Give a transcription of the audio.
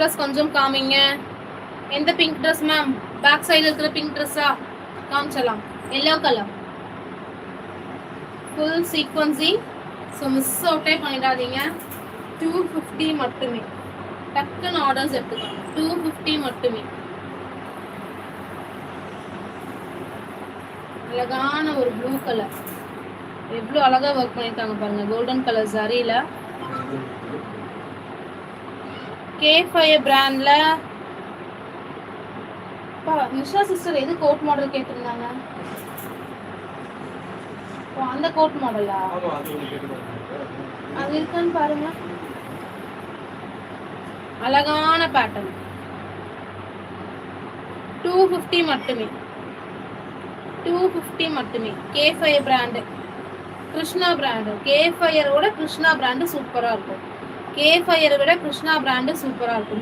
Dress கொஞ்சம் காமிங்க. எந்த பிங்க் ட்ரெஸ் மேம்? பேக் சைடுல இருக்கிற பிங்க் ட்ரெஸ்ஸா? காமிச்சலாம். Yellow colour full sequencing. So miss அவுட்டே பண்ணிடாதீங்க. 250 மட்டுமே. டக்குன்னு ஆர்டர்ஸ் எடுத்துக்கலாம். 250 மட்டுமே. அழகான ஒரு ப்ளூ கலர். எவ்வளோ அழகா ஒர்க் பண்ணியிருக்காங்க பாருங்க. கோல்டன் கலர் சாரியில K5 பிராண்ட்ல. நிஷா சிஸ்டர் எது கோட் மாடல் கேட்டிருந்தாங்க? அந்த கோட் மாடலா? அது இருக்கான்னு பாருங்க. அழகான பேட்டர்ன். 250 மட்டுமே. 250 மட்டுமே. K5 brand, Krishna brand. K5 விட கிருஷ்ணா பிராண்ட் சூப்பரா இருக்கும். K5 விட கிருஷ்ணா பிராண்ட் சூப்பரா இருக்கும்.